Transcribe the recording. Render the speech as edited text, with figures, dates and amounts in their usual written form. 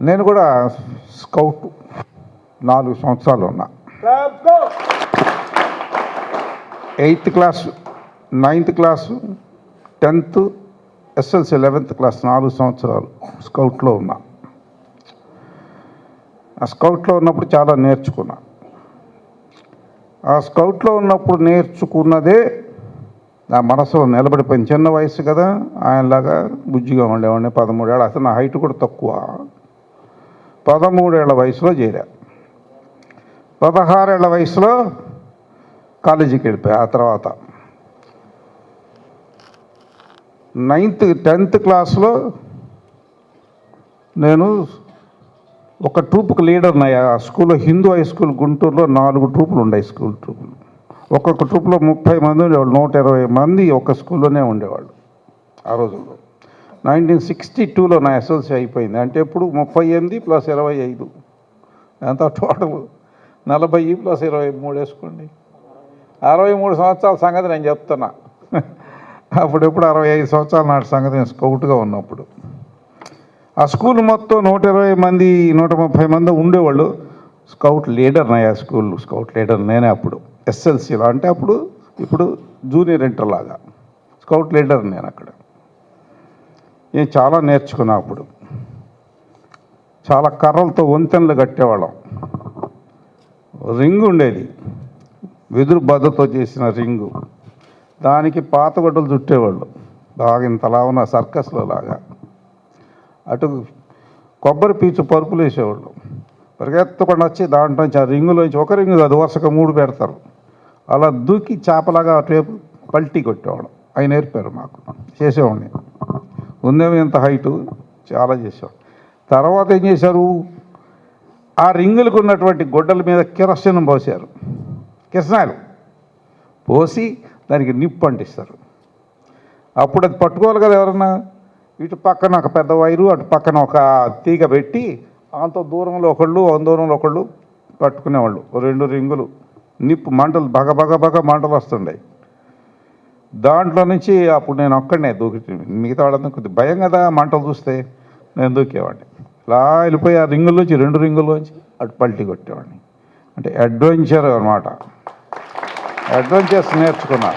నేను కూడా స్కౌట్ 4 సంవత్సరాలు ఉన్నా. 8th class, 9th class, 10th, SLC 11th class 4 సంవత్సరాలు స్కౌట్లో ఉన్నా. ఆ స్కౌట్లో ఉన్నప్పుడు చాలా నేర్చుకున్నా. ఆ స్కౌట్లో ఉన్నప్పుడు నేర్చుకున్నదే నా మనసులో నిలబడిపోయింది. చిన్న వయసు కదా, ఆయనలాగా బుజ్జిగా ఉండేవాడిని. 13 ఏళ్ళ, అసలు నా హైట్ కూడా తక్కువ. 13 ఏళ్ల వయసులో చేరా. 16 ఏళ్ల వయసులో కాలేజీకి వెళ్ళిపోయా. ఆ తర్వాత 10th క్లాస్లో నేను ఒక ట్రూప్కి లీడర్ని అయ్యా. ఆ స్కూల్లో హిందూ హై స్కూల్ గుంటూరులో 4 ట్రూపులు ఉన్నాయి. స్కూల్ ట్రూపులు ఒక్కొక్క ట్రూప్లో 30 మంది ఉండేవాళ్ళు. 120 మంది ఒక స్కూల్లోనే ఉండేవాళ్ళు ఆ రోజుల్లో. 1962లో నా SLC అయిపోయింది. అంటే ఇప్పుడు 38 + 25 ఎంత, టోటల్ 40 + 23 వేసుకోండి. 63 సంవత్సరాల సంగతి నేను చెప్తున్నా. అప్పుడెప్పుడు 65 సంవత్సరాల నాటి సంగతి నేను స్కౌట్గా ఉన్నప్పుడు. ఆ స్కూల్ మొత్తం 120 మంది 130 మంది ఉండేవాళ్ళు. స్కౌట్ లీడర్ అయ్యా. స్కూల్ స్కౌట్ లీడర్ నేనే అప్పుడు SLCలో. అంటే అప్పుడు ఇప్పుడు జూనియర్ ఇంటర్ లాగా స్కౌట్ లీడర్ నేను అక్కడ. నేను చాలా నేర్చుకున్నా. అప్పుడు చాలా కర్రలతో వంతెనలు కట్టేవాళ్ళం. రింగు ఉండేది, వెదురు బద్దతో చేసిన రింగు. దానికి పాత గుడ్డలు చుట్టేవాళ్ళు, బాగా ఇంతలా ఉన్న సర్కస్లో లాగా. అటు కొబ్బరి పీచు పరుపులు వేసేవాళ్ళు. పరిగెత్తకుండా వచ్చి దాంట్లో నుంచి, ఆ రింగులోంచి ఒక రింగు కాదు, వరుసగా 3 పెడతారు. అలా దూకి చేపలాగా అటువైపు పల్టీ కొట్టేవాళ్ళం. అవి నేర్పారు మాకు, చేసేవాడిని. ఉందేమో ఇంత హైటు, చాలా చేసేవాడు. తర్వాత ఏం చేశారు, ఆ రింగులకు ఉన్నటువంటి గుడ్డల మీద కిరసనం పోసారు. కిరసనాలు పోసి దానికి నిప్పు అంటిస్తారు. అప్పుడు అది పట్టుకోవాలి కదా ఎవరన్నా. ఇటు పక్కన ఒక పెద్ద వైరు, అటు పక్కన ఒక తీగ పెట్టి, అంత దూరంలో ఒకళ్ళు, అంత దూరంలో ఒకళ్ళు పట్టుకునేవాళ్ళు. 2 రింగులు, నిప్పు మంటలు, బగ మంటలు వస్తుంటాయి. దాంట్లో నుంచి అప్పుడు నేను ఒక్కడనే దూకి, మిగతా వాళ్ళంతా కొద్దిగా భయం కదా మంటలు చూస్తే. నేను దూకేవాడిని. ఇలా వెళ్ళిపోయి ఆ రింగుల్లోంచి, 2 రింగుల్లోంచి అటు పల్టీ కొట్టేవాడిని. అంటే అడ్వెంచర్ అన్నమాట. అడ్వెంచర్స్ నేర్చుకున్నా.